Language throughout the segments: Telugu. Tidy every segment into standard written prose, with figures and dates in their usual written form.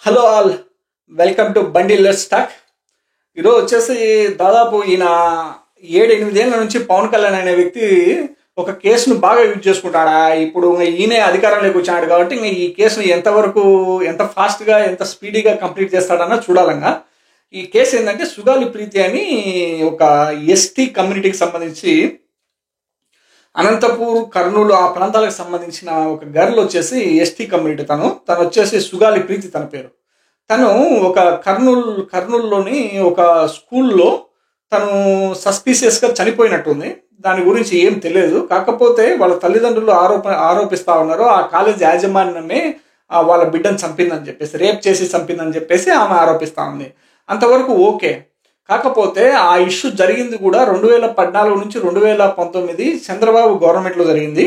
హలో ఆల్, వెల్కమ్ టు బండి లెట్స్ టాక్. ఈరోజు వచ్చేసి దాదాపు ఈయన 7-8 ఏళ్ళ నుంచి పవన్ కళ్యాణ్ అనే వ్యక్తి ఒక కేసును బాగా యూజ్ చేసుకుంటాడా. ఇప్పుడు ఈయనే అధికారంలోకి వచ్చాడు కాబట్టి ఇంకా ఈ కేసును ఎంతవరకు ఎంత ఫాస్ట్గా ఎంత స్పీడీగా కంప్లీట్ చేస్తాడన్న చూడాలంగా. ఈ కేసు ఏంటంటే సుగాలి ప్రీతి అని ఒక ఎస్టీ కమ్యూనిటీకి సంబంధించి అనంతపూర్, కర్నూలు ఆ ప్రాంతాలకు సంబంధించిన ఒక గర్ల్ వచ్చేసి ఎస్టీ కమ్యూనిటీ. తను వచ్చేసి సుగాలి ప్రీతి తన పేరు. తను ఒక కర్నూలులోని ఒక స్కూల్లో తను సస్పీషియస్గా చనిపోయినట్టుంది. దాని గురించి ఏం తెలియదు. కాకపోతే వాళ్ళ తల్లిదండ్రులు ఆరోపిస్తూ ఉన్నారు ఆ కాలేజ్ యాజమాన్యమే వాళ్ళ బిడ్డను చంపిందని చెప్పేసి, రేప్ చేసి చంపిందని చెప్పేసి ఆమె ఆరోపిస్తూ ఉంది. అంతవరకు ఓకే. కాకపోతే ఆ ఇష్యూ జరిగింది కూడా 2014 నుంచి 2019 చంద్రబాబు గవర్నమెంట్లో జరిగింది.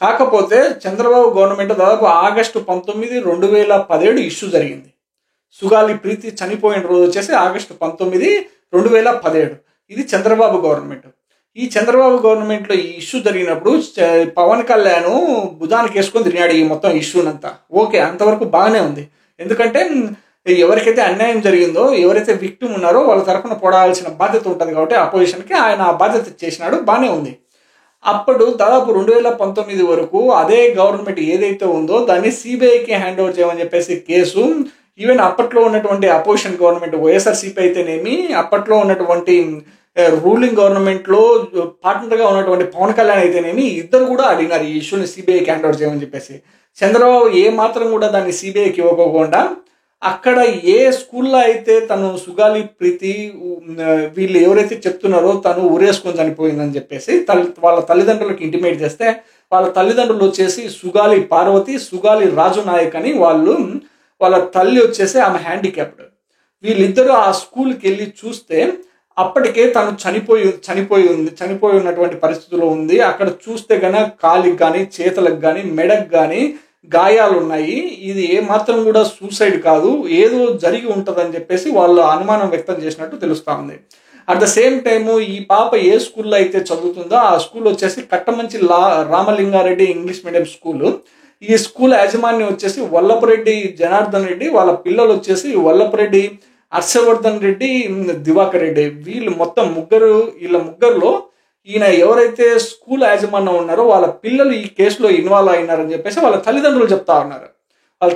కాకపోతే చంద్రబాబు గవర్నమెంట్ దాదాపు ఆగస్టు 19, 2017 ఇష్యూ జరిగింది. సుగాలి ప్రీతి చనిపోయిన రోజు వచ్చేసి ఆగస్టు 19, 2017. ఇది చంద్రబాబు గవర్నమెంట్. ఈ చంద్రబాబు గవర్నమెంట్లో ఈ ఇష్యూ జరిగినప్పుడు పవన్ కళ్యాణ్ భుజానికి వేసుకొని తిరిగాడు ఈ మొత్తం ఇష్యూనంతా. ఓకే, అంతవరకు బాగానే ఉంది. ఎందుకంటే ఎవరికైతే అన్యాయం జరిగిందో, ఎవరైతే విక్టిమ్ ఉన్నారో వాళ్ళ తరఫున పోరాడాల్సిన బాధ్యత ఉంటుంది కాబట్టి అపోజిషన్కి ఆయన ఆ బాధ్యత చేసినాడు, బాగానే ఉంది. అప్పుడు దాదాపు 2019 వరకు అదే గవర్నమెంట్ ఏదైతే ఉందో దాన్ని సిబిఐకి హ్యాండ్ ఓవర్ చేయమని చెప్పేసి కేసు. ఈవెన్ అప్పట్లో ఉన్నటువంటి అపోజిషన్ గవర్నమెంట్ వైఎస్ఆర్సీపీ అయితేనేమి, అప్పట్లో ఉన్నటువంటి రూలింగ్ గవర్నమెంట్లో పార్ట్నర్గా ఉన్నటువంటి పవన్ కళ్యాణ్ అయితేనేమి, ఇద్దరు కూడా అడిగినారు ఈ ఇష్యూని సిబిఐకి హ్యాండ్ ఓవర్ చేయమని చెప్పేసి. చంద్రబాబు ఏ మాత్రం కూడా దాన్ని సిబిఐకి ఇవ్వకోకుండా అక్కడ ఏ స్కూల్లో అయితే తను సుగాలి ప్రీతి వీళ్ళు ఎవరైతే చెప్తున్నారో తను ఉరేసుకొని చనిపోయిందని చెప్పేసి వాళ్ళ తల్లిదండ్రులకు ఇంటిమేట్ చేస్తే, వాళ్ళ తల్లిదండ్రులు వచ్చేసి సుగాలి పార్వతి, సుగాలి రాజు నాయక్ అని వాళ్ళ తల్లి వచ్చేసి ఆమె హ్యాండిక్యాప్డ్. వీళ్ళిద్దరూ ఆ స్కూల్కి వెళ్ళి చూస్తే అప్పటికే తను చనిపోయి ఉన్నటువంటి పరిస్థితిలో ఉంది. అక్కడ చూస్తే గన కాలికి కానీ, చేతులకు కానీ, మెడకు కానీ గాయాలు ఉన్నాయి. ఇది ఏమాత్రం కూడా సూసైడ్ కాదు, ఏదో జరిగి ఉంటుందని చెప్పేసి వాళ్ళు అనుమానం వ్యక్తం చేసినట్టు తెలుస్తూ ఉంది. అట్ ద సేమ్ టైము ఈ పాప ఏ స్కూల్లో అయితే చదువుతుందో ఆ స్కూల్ వచ్చేసి Kattamanchi Ramalinga Reddy English medium school. ఈ స్కూల్ యాజమాన్యం వచ్చేసి వల్లపురెడ్డి జనార్దన్ రెడ్డి, వాళ్ళ పిల్లలు వచ్చేసి వల్లపురెడ్డి హర్షవర్ధన్ రెడ్డి, దివాకర్ రెడ్డి. వీళ్ళ ముగ్గురులో ఈయన ఎవరైతే స్కూల్ యాజమాన్యం ఉన్నారో వాళ్ళ పిల్లలు ఈ కేసులో ఇన్వాల్వ్ అయినారని చెప్పేసి వాళ్ళ తల్లిదండ్రులు చెప్తా ఉన్నారు. వాళ్ళ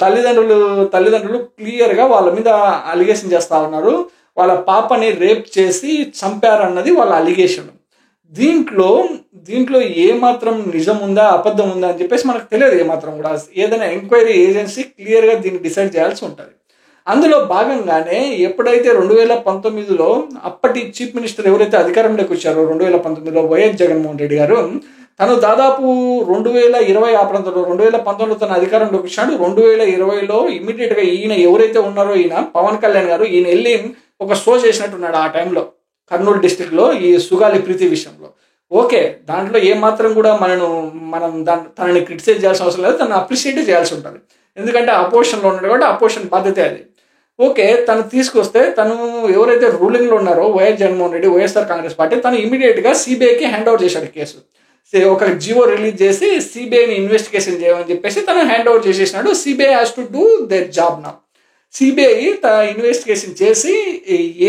తల్లిదండ్రులు క్లియర్గా వాళ్ళ మీద అలిగేషన్ చేస్తూ ఉన్నారు. వాళ్ళ పాపని రేప్ చేసి చంపారన్నది వాళ్ళ అలిగేషన్. దీంట్లో ఏమాత్రం నిజం ఉందా అబద్ధం ఉందా అని చెప్పేసి మనకు తెలియదు ఏమాత్రం కూడా. ఏదైనా ఎంక్వైరీ ఏజెన్సీ క్లియర్గా దీన్ని డిసైడ్ చేయాల్సి ఉంటుంది. అందులో భాగంగానే ఎప్పుడైతే 2019లో అప్పటి చీఫ్ మినిస్టర్ ఎవరైతే అధికారంలోకి వచ్చారో 2019లో వైఎస్ జగన్మోహన్ రెడ్డి గారు, తను దాదాపు 2020 ఆ ప్రాంతంలో 2019లో తన అధికారంలోకి వచ్చాడు. 2020లో ఇమీడియట్గా ఈయన ఎవరైతే ఉన్నారో ఈయన పవన్ కళ్యాణ్ గారు ఈయన వెళ్ళి ఒక షో చేసినట్టున్నాడు ఆ టైంలో కర్నూలు డిస్టిక్లో ఈ సుగాలి ప్రీతి విషయంలో. ఓకే, దాంట్లో ఏమాత్రం కూడా మనం తనని క్రిటిసైజ్ చేయాల్సిన అవసరం లేదు, తను అప్రిషియేట్ చేయాల్సి ఉంటుంది. ఎందుకంటే అపోజిషన్లో ఉన్నాడు కాబట్టి అపోజిషన్ బాధ్యత అది. ఓకే, తను తీసుకొస్తే తను ఎవరైతే రూలింగ్లో ఉన్నారో వైఎస్ జగన్మోహన్ రెడ్డి, వైఎస్ఆర్ కాంగ్రెస్ పార్టీ, తను ఇమీడియట్గా సిబిఐకి హ్యాండ్ ఓవర్ చేశాడు కేసు. ఒక జియో రిలీజ్ చేసి సిబిఐని ఇన్వెస్టిగేషన్ చేయమని చెప్పేసి తను హ్యాండ్ ఓవర్ చేసేసినాడు. CBI has to do their job నా. సిబిఐ ఇన్వెస్టిగేషన్ చేసి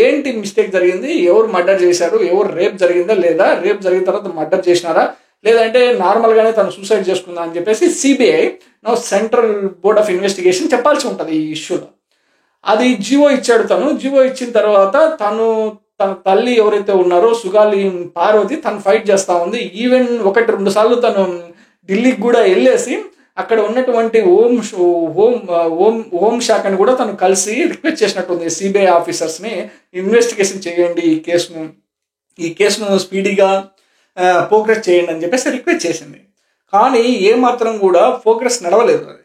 ఏంటి మిస్టేక్ జరిగింది, ఎవరు మర్డర్ చేశారు, ఎవరు రేప్ జరిగిందా లేదా, రేప్ జరిగిన తర్వాత మర్డర్ చేసినారా లేదంటే నార్మల్గానే తను సూసైడ్ చేసుకుందా అని చెప్పేసి CBI central board of investigation చెప్పాల్సి ఉంటుంది ఈ ఇష్యూలో. అది జియో ఇచ్చాడు. జియో ఇచ్చిన తర్వాత తన తల్లి ఎవరైతే ఉన్నారో సుగాలి పార్వతి తను ఫైట్ చేస్తూ ఉంది. ఈవెన్ 1-2 సార్లు తను ఢిల్లీకి కూడా వెళ్ళేసి అక్కడ ఉన్నటువంటి హోమ్ శాఖని కూడా తను కలిసి రిక్వెస్ట్ చేసినట్టుంది సిబిఐ ఆఫీసర్స్ని, ఇన్వెస్టిగేషన్ చేయండి ఈ కేసును స్పీడీగా ప్రోగ్రెస్ చేయండి అని చెప్పేసి రిక్వెస్ట్ చేసింది. కానీ ఏమాత్రం కూడా ప్రోగ్రెస్ నడవలేదు. అది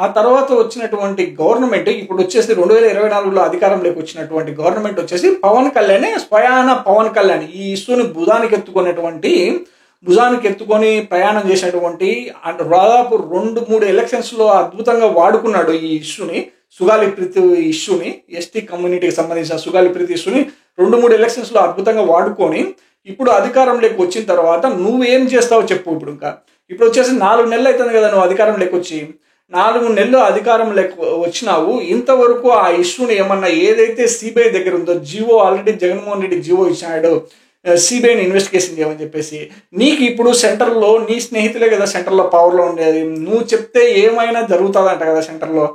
ఆ తర్వాత వచ్చినటువంటి గవర్నమెంట్ ఇప్పుడు వచ్చేసి 2024లో అధికారంలోకి వచ్చినటువంటి గవర్నమెంట్ వచ్చేసి పవన్ కళ్యాణ్ ఈ ఇష్యూని భుజానికి ఎత్తుకొని ప్రయాణం చేసినటువంటి దాదాపు 2-3 ఎలక్షన్స్లో అద్భుతంగా వాడుకున్నాడు ఈ ఇష్యూని, సుగాలి ప్రీతి ఇష్యూని, ఎస్టీ కమ్యూనిటీకి సంబంధించిన సుగాలి ప్రీతి ఇష్యూని 2-3 ఎలక్షన్స్లో అద్భుతంగా వాడుకొని ఇప్పుడు అధికారంలోకి వచ్చిన తర్వాత నువ్వేం చేస్తావో చెప్పు. ఇప్పుడు వచ్చేసి 4 నెలలు అవుతుంది కదా నువ్వు అధికారంలోకి వచ్చి. 4 నెలలు అధికారం వచ్చినావు, ఇంతవరకు ఆ ఇష్యూని ఏమన్నా ఏదైతే సిబిఐ దగ్గర ఉందో GO already Jaganmohan Reddy GO ఇచ్చినాడు సిబిఐని ఇన్వెస్టిగేషన్ చేయమని చెప్పేసి. నీకు ఇప్పుడు సెంటర్లో నీ స్నేహితులే కదా సెంటర్లో పవర్లో ఉండేది, నువ్వు చెప్తే ఏమైనా జరుగుతుందంట కదా సెంటర్లో.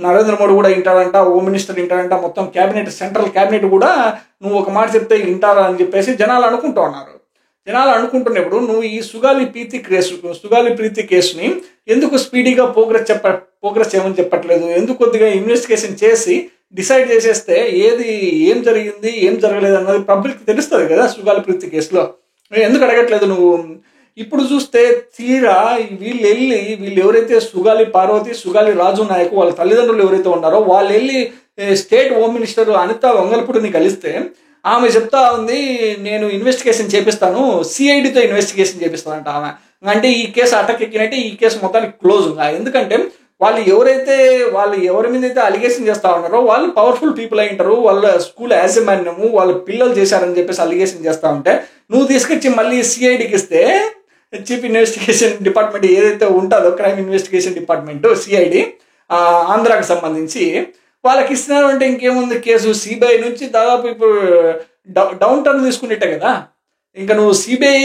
నరేంద్ర మోడీ కూడా వింటాడంట, హోమ్ మినిస్టర్ వింటాడంట, మొత్తం క్యాబినెట్ సెంట్రల్ క్యాబినెట్ కూడా నువ్వు ఒక మాట చెప్తే వింటారా అని చెప్పేసి జనాలు అనుకుంటూ ఉన్నారు. జనాలు అనుకుంటున్నప్పుడు నువ్వు ఈ సుగాలి ప్రీతి కేసుని ఎందుకు స్పీడీగా ప్రోగ్రెస్ చేయమని చెప్పట్లేదు, ఎందుకు కొద్దిగా ఇన్వెస్టిగేషన్ చేసి డిసైడ్ చేసేస్తే ఏం జరిగింది ఏం జరగలేదు అన్నది పబ్లిక్ తెలుస్తుంది కదా సుగాలి ప్రీతి కేసులో. ఎందుకు అడగట్లేదు నువ్వు? ఇప్పుడు చూస్తే తీరా వీళ్ళు ఎవరైతే సుగాలి పార్వతి, సుగాలి రాజు నాయక్ వాళ్ళ తల్లిదండ్రులు ఎవరైతే ఉన్నారో వాళ్ళు వెళ్ళి స్టేట్ హోమ్ మినిస్టర్ అనితా వంగల్పూడిని కలిస్తే ఆమె చెప్తా ఉంది, నేను ఇన్వెస్టిగేషన్ చేపిస్తాను, సిఐడితో ఇన్వెస్టిగేషన్ చేపిస్తానంట ఆమె. అంటే ఈ కేసు అటకెక్కినట్టే, ఈ కేసు మొత్తానికి క్లోజ్. ఎందుకంటే వాళ్ళు ఎవరి మీద అయితే అలిగేషన్ చేస్తా ఉన్నారో వాళ్ళు పవర్ఫుల్ పీపుల్ అయి ఉంటారు, వాళ్ళ స్కూల్ యాజమాన్యము వాళ్ళ పిల్లలు చేశారని చెప్పేసి అలిగేషన్ చేస్తా ఉంటే నువ్వు తీసుకొచ్చి మళ్ళీ సిఐడికి ఇస్తే, చీఫ్ ఇన్వెస్టిగేషన్ డిపార్ట్మెంట్ ఏదైతే ఉంటుందో క్రైమ్ ఇన్వెస్టిగేషన్ డిపార్ట్మెంట్ సిఐడి ఆంధ్రాకి సంబంధించి వాళ్ళకి ఇస్తున్నారు అంటే ఇంకేముంది, కేసు సిబిఐ నుంచి దాదాపు ఇప్పుడు డౌన్ టర్న్ తీసుకున్నట్టే కదా. ఇంకా నువ్వు సిబిఐ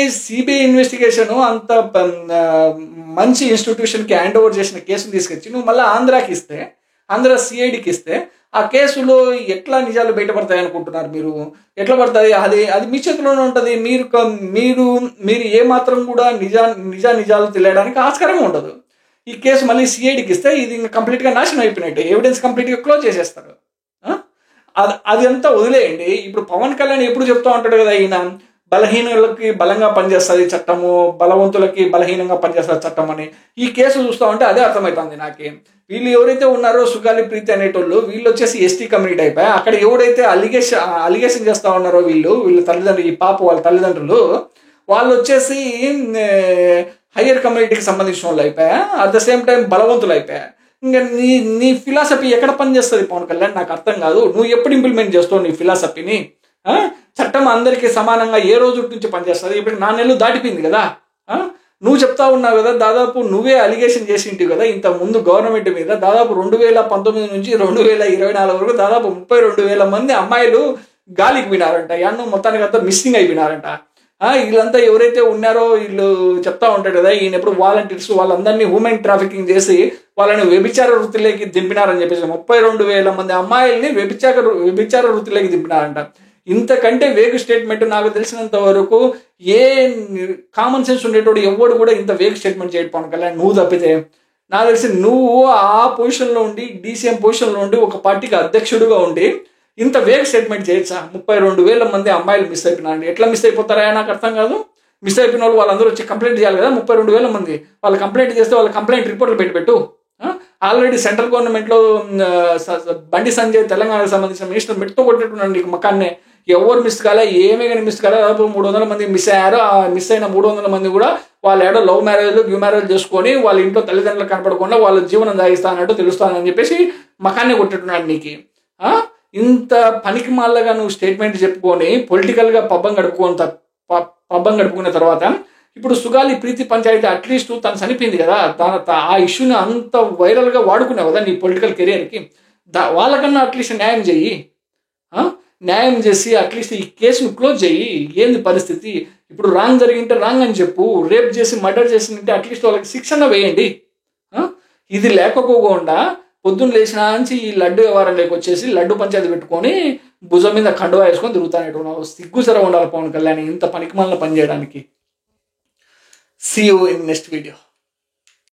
ఇన్వెస్టిగేషన్ అంత మంచి ఇన్స్టిట్యూషన్కి హ్యాండ్ ఓవర్ చేసిన కేసును తీసుకొచ్చి నువ్వు మళ్ళీ ఆంధ్రాకి ఇస్తే, ఆంధ్ర సిఐడికి ఇస్తే ఆ కేసులో ఎట్లా నిజాలు బయటపడతాయి అనుకుంటున్నారు మీరు? ఎట్లా పడతాయి? అది మీ చేతిలోనే ఉంటుంది. మీరు ఏమాత్రం కూడా నిజాలు తెలియడానికి ఆస్కారమే ఉండదు. ఈ కేసు మళ్ళీ సిఐడికి ఇస్తే ఇది ఇంకా కంప్లీట్గా నాశనం అయిపోయినట్టు, ఎవిడెన్స్ కంప్లీట్గా క్లోజ్ చేసేస్తారు. అది అంతా వదిలేయండి. ఇప్పుడు పవన్ కళ్యాణ్ ఎప్పుడు చెప్తా ఉంటాడు కదా, ఈయన బలహీనులకి బలంగా పనిచేస్తుంది చట్టము, బలవంతులకి బలహీనంగా పనిచేస్తుంది చట్టం అని. ఈ కేసు చూస్తూ ఉంటే అదే అర్థమవుతుంది నాకు. వీళ్ళు ఎవరైతే ఉన్నారో సుగాలి ప్రీతి అనేటోళ్ళు, వీళ్ళు వచ్చేసి ఎస్టీ కమ్యూనిటీ అయిపోయి, అక్కడ ఎవరైతే అలిగేషన్ చేస్తూ ఉన్నారో వీళ్ళ తల్లిదండ్రులు, ఈ పాప వాళ్ళ తల్లిదండ్రులు, వాళ్ళు వచ్చేసి హయ్యర్ కమ్యూనిటీకి సంబంధించిన వాళ్ళు అయిపోయా, అట్ ద సేమ్ టైం బలవంతులు అయిపోయా. ఇంకా నీ ఫిలాసఫీ ఎక్కడ పనిచేస్తుంది పవన్ కళ్యాణ్? నాకు అర్థం కాదు. నువ్వు ఎప్పుడు ఇంప్లిమెంట్ చేస్తావు నీ ఫిలాసఫీని? చట్టం అందరికీ సమానంగా ఏ రోజు నుంచి పనిచేస్తుంది? ఇప్పుడు 4 నెలలు దాటిపోయింది కదా. నువ్వు చెప్తా ఉన్నావు కదా, దాదాపు నువ్వే అలిగేషన్ చేసి ఇంటివి కదా ఇంత ముందు గవర్నమెంట్ మీద. దాదాపు 2019 నుంచి 2024 వరకు దాదాపు 32,000 మంది అమ్మాయిలు గాలికి వినారంట, యాను మొత్తానికి అంతా మిస్సింగ్ అయిపోయినారంట. వీళ్ళంతా ఎవరైతే ఉన్నారో వీళ్ళు చెప్తా ఉంటాడు కదా, ఈయన ఎప్పుడు వాలంటీర్స్ వాళ్ళందరినీ హ్యూమన్ ట్రాఫికింగ్ చేసి వాళ్ళని వ్యభిచార వృత్తిలోకి దింపినారని చెప్పేసి 32,000 మంది అమ్మాయిల్ని వ్యభిచార వృత్తిలోకి దింపినారంట. ఇంతకంటే వేగు స్టేట్మెంట్ నాకు తెలిసినంత వరకు ఏ కామన్ సెన్స్ ఉండేటోడు ఎవడు కూడా ఇంత వేగు స్టేట్మెంట్ చేయడు పవన్ కళ్యాణ్, నువ్వు తప్పితే. నాకు తెలిసి నువ్వు ఆ పొజిషన్లో ఉండి, డీసీఎం పొజిషన్లో ఉండి, ఒక పార్టీకి అధ్యక్షుడిగా ఉండి ఇంత వేగ్ స్టేట్మెంట్ చేయొచ్చా? 32,000 మంది అమ్మాయిలు మిస్ అయిపోయినారు. ఎట్లా మిస్ అయిపోతారా నాకు అర్థం కాదు. మిస్ అయిపోయిన వాళ్ళు వాళ్ళందరూ వచ్చి కంప్లైంట్ చేయాలి కదా. 32,000 మంది వాళ్ళు కంప్లైంట్ చేస్తే వాళ్ళ కంప్లైంట్ రిపోర్ట్లు పెట్టు. ఆల్రెడీ సెంట్రల్ గవర్నమెంట్లో బండి సంజయ్ తెలంగాణకు సంబంధించిన మినిస్టర్ మెట్టుతో కొట్టేట్టున్నాడు నీకు మకాన్నే. ఎవరు మిస్ కాలే, ఏమీ కానీ మిస్ కాలే. దాదాపు 300 మంది మిస్ అయ్యారు. ఆ మిస్ అయిన 300 మంది కూడా వాళ్ళ ఏడో లవ్ మ్యారేజ్ చేసుకొని వాళ్ళ ఇంట్లో తల్లిదండ్రులు కనపడకుండా వాళ్ళ జీవనం సాగిస్తా అన్నట్టు తెలుస్తానని చెప్పేసి మకాన్నే కొట్టేట్టున్నాడు నీకు. ఇంత పనికి మాలగా నువ్వు స్టేట్మెంట్ చెప్పుకొని పొలిటికల్గా పబ్బం గడుపుకున్న తర్వాత ఇప్పుడు సుగాలి ప్రీతి పంచాయతీ అట్లీస్ట్ తను చనిపోయింది కదా, ఆ ఇష్యూని అంత వైరల్గా వాడుకున్నావు కదా నీ పొలిటికల్ కెరియర్కి. వాళ్ళకన్నా అట్లీస్ట్ న్యాయం చేసి అట్లీస్ట్ ఈ కేసును క్లోజ్ చేయి. ఏంది పరిస్థితి? ఇప్పుడు రాంగ్ జరిగింటే రాంగ్ అని చెప్పు, రేప్ చేసి మర్డర్ చేసిందంటే అట్లీస్ట్ వాళ్ళకి శిక్షణ వేయండి. ఇది లేకపోకుండా పొద్దున్న లేచిన నుంచి ఈ లడ్డు వ్యవహారంలోకి వచ్చేసి లడ్డు పంచాయతీ పెట్టుకొని భుజం మీద కండువా వేసుకొని తిరుగుతానేటు. సిగ్గుసర ఉండాలి పవన్ కళ్యాణ్ ఇంత పనికిమాలిన పని చేయడానికి. See you in next video.